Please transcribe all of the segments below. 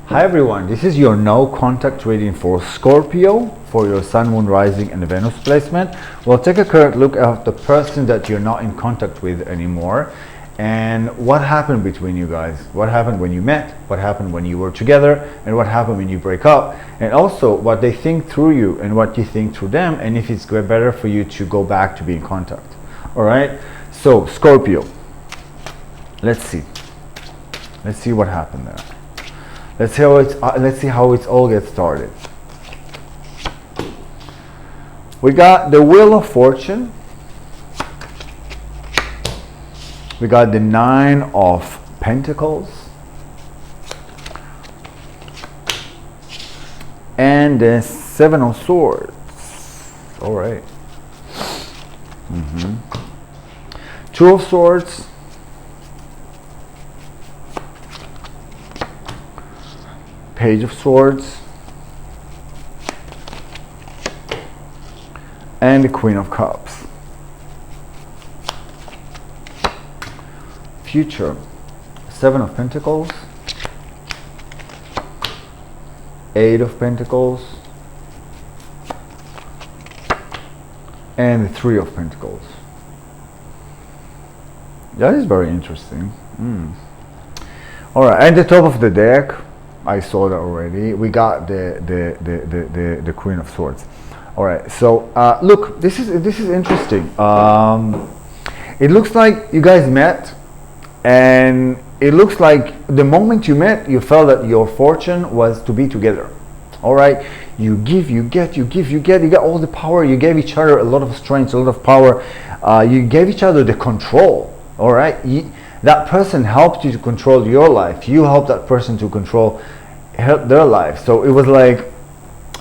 Hi everyone, this is your no contact reading for Scorpio for your Sun, Moon, Rising and Venus placement. We'll take a current look at the person that you're not in contact with anymore and what happened between you guys. What happened when you met, what happened when you were together, and what happened when you break up, and also what they think through you and what you think through them, and if it's better for you to go back to be in contact. Alright, so Scorpio, let's see what happened there. Let's see how it all gets started. We got the Wheel of Fortune. We got the Nine of Pentacles. And the Seven of Swords. All right. Two of Swords. Page of Swords. And the Queen of Cups. Future, Seven of Pentacles, Eight of Pentacles, and the Three of Pentacles. That is very interesting. All right, at the top of the deck, I saw that already. We got the Queen of Swords. All right, so look, this is interesting. It looks like you guys met. And it looks like the moment you met, you felt that your fortune was to be together. All right, you give, you get, you give, you get. You got all the power. You gave each other a lot of strength, a lot of power. You gave each other the control. All right, that person helped you to control your life. You helped that person to control their life. So it was like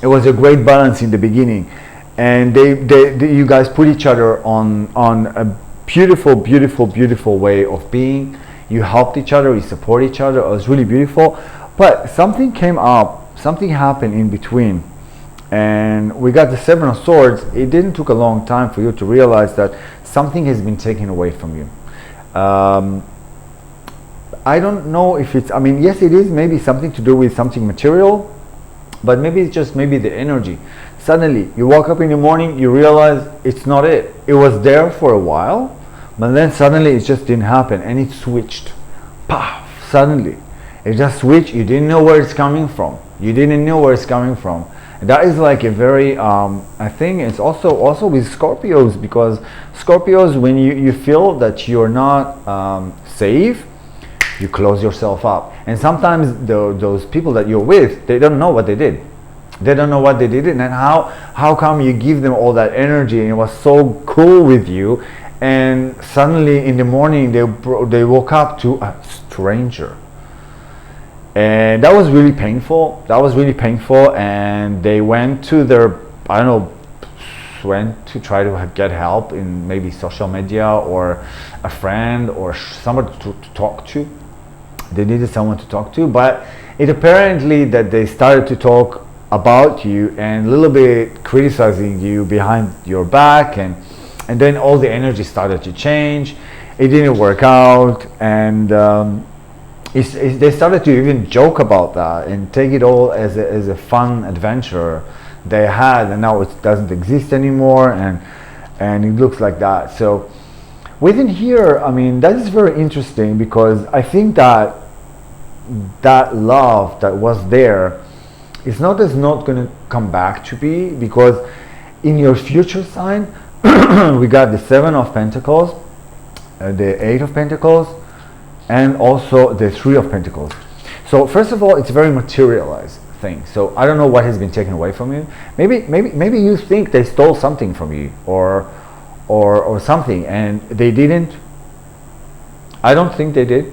it was a great balance in the beginning, and you guys put each other on a beautiful way of being. You helped each other, you support each other. It was really beautiful, but something came up, something happened in between, and we got the Seven of Swords. It didn't took a long time for you to realize that something has been taken away from you. I don't know if it's, yes, it is maybe something to do with something material, but maybe it's just maybe the energy. Suddenly you woke up in the morning, you realize it's not it. It was there for a while, but then suddenly it just didn't happen, and it switched. Paf! Suddenly it just switched. You didn't know where it's coming from. And that is like a very I think it's also with Scorpios, because Scorpios, when you feel that you're not safe, you close yourself up. And sometimes those people that you're with, they don't know what they did. And how come you give them all that energy and it was so cool with you, and suddenly in the morning they woke up to a stranger, and that was really painful. And they went to their, went to try to get help in maybe social media or a friend or somebody to talk to. They needed someone to talk to, but it apparently that they started to talk about you and a little bit criticizing you behind your back, and then all the energy started to change. It didn't work out, and they started to even joke about that and take it all as a fun adventure they had, and now it doesn't exist anymore, and it looks like that. So within here, that is very interesting, because I think that love that was there is not going to come back to be, because in your future sign we got the Seven of Pentacles, the Eight of Pentacles, and also the Three of Pentacles. So first of all, it's a very materialized thing. So I don't know what has been taken away from you. Maybe you think they stole something from you or something, and they didn't. I don't think they did.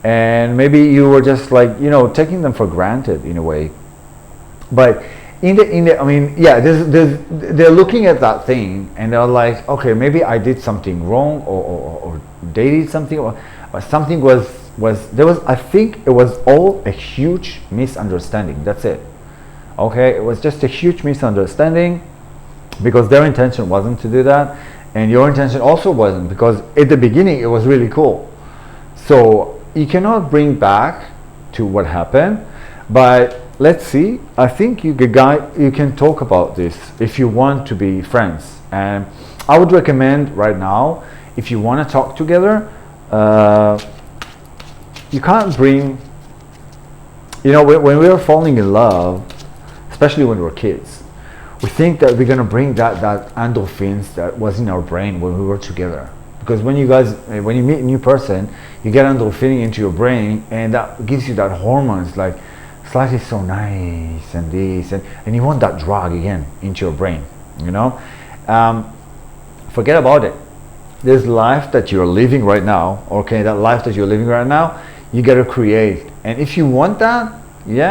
And maybe you were just like, taking them for granted in a way. But they're looking at that thing and they're like, okay, maybe I did something wrong, or they did something, or something was I think it was all a huge misunderstanding. That's it. Okay, it was just a huge misunderstanding, because their intention wasn't to do that, and your intention also wasn't, because at the beginning it was really cool. So you cannot bring back to what happened. But let's see. I think you can talk about this if you want to be friends. And I would recommend right now, if you want to talk together, you can't bring, when we are falling in love, especially when we're kids, we think that we're going to bring that endorphins that was in our brain when we were together. Because when you meet a new person, you get endorphin into your brain, and that gives you that hormones like, life is so nice and this, and you want that drug again into your brain, forget about it. This life that you're living right now, that life that you're living right now, you got to create. And if you want that, you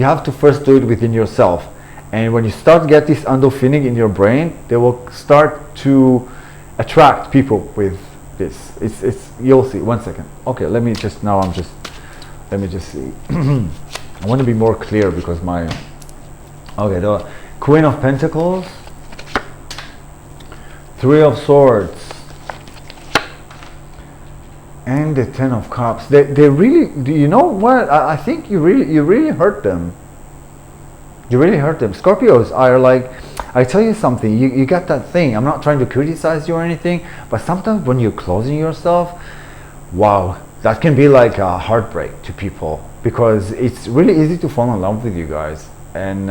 have to first do it within yourself. And when you start get this endorphin in your brain, they will start to attract people with this. It's you'll see. 1 second. Okay, let me just see. I want to be more clear because the Queen of Pentacles, Three of Swords, and the Ten of Cups. They really, you know what? I think you really hurt them. You really hurt them. Scorpios are like, I tell you something, you got that thing. I'm not trying to criticize you or anything, but sometimes when you're closing yourself, wow, that can be like a heartbreak to people, because it's really easy to fall in love with you guys. And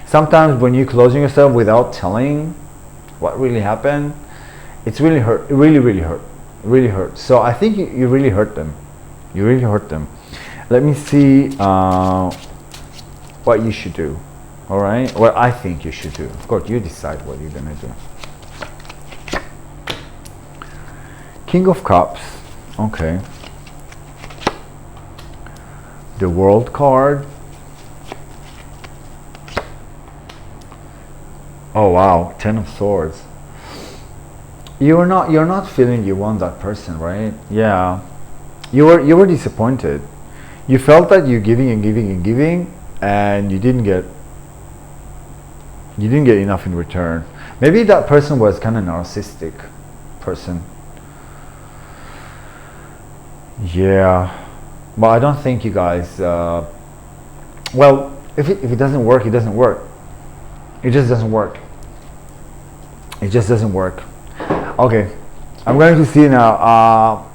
sometimes when you're closing yourself without telling what really happened, it's really hurt. It really hurt. So I think you really hurt them. You really hurt them. Let me see what you should do. All right, what I think you should do. Of course, you decide what you're gonna do. King of Cups. Okay. The World card. Oh wow, Ten of Swords. You're not feeling you want that person, right? Yeah. You were disappointed. You felt that you're giving and giving and giving, and you didn't get enough in return. Maybe that person was kind of narcissistic person. Yeah, but I don't think you guys. Well, if it doesn't work, it doesn't work. It just doesn't work. It just doesn't work. Okay, I'm going to see now.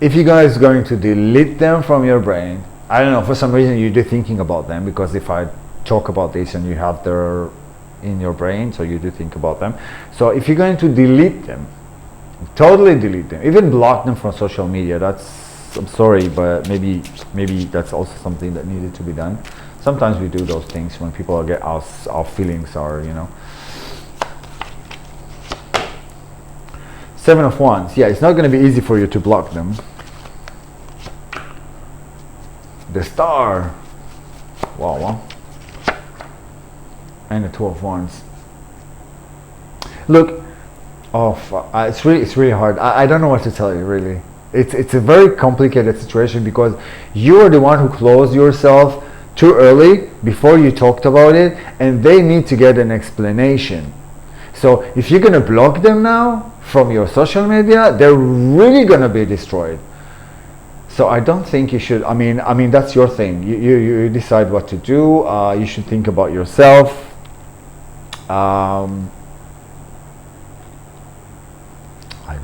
If you guys are going to delete them from your brain, I don't know. For some reason, you do thinking about them, because if I talk about this and you have their in your brain, so you do think about them. So if you're going to delete them, totally delete them, even block them from social media. I'm sorry, but maybe that's also something that needed to be done. Sometimes we do those things when people get our feelings are, Seven of Wands. Yeah, it's not going to be easy for you to block them. The Star. Wow. And the Two of Wands. Look, it's really hard. I don't know what to tell you, really. It's a very complicated situation, because you are the one who closed yourself too early before you talked about it, and they need to get an explanation. So if you're gonna block them now from your social media, they're really gonna be destroyed. So I don't think you should. I mean that's your thing. You decide what to do. You should think about yourself. I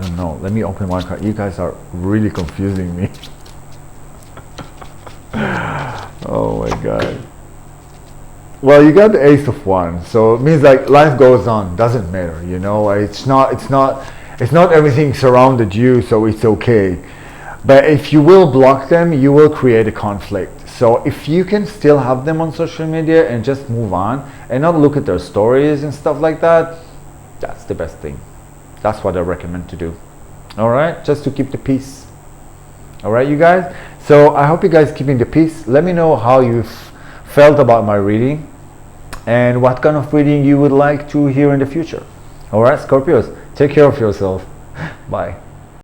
don't know. Let me open my card. You guys are really confusing me. Oh my god. Well, you got the Ace of Wands, so it means like life goes on. Doesn't matter, It's not everything surrounded you, so it's okay. But if you will block them, you will create a conflict. So if you can still have them on social media and just move on and not look at their stories and stuff like that, that's the best thing. That's what I recommend to do. All right, just to keep the peace. All right, you guys. So I hope you guys keeping the peace. Let me know how you've felt about my reading and what kind of reading you would like to hear in the future. All right, Scorpios, take care of yourself. Bye.